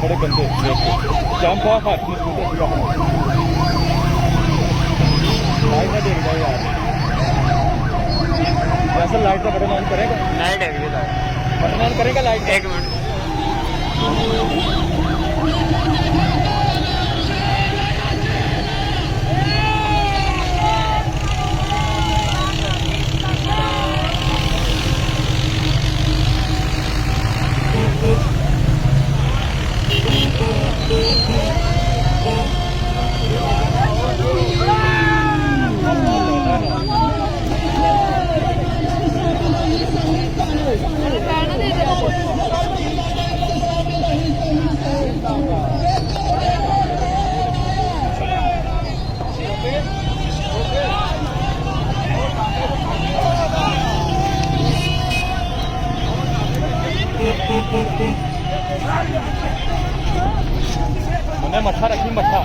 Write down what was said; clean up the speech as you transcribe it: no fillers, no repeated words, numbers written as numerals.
बड़े गंदे देख के जाम बहुत हाथ में स्कूटर पूरा लाइट ना देख जाए यार जैसे लाइट का बटन ऑन करेगा लाइट है ये लाइट बटन ऑन करेगा लाइट एक मिनट मैंने मट्ठा रखी मट्ठा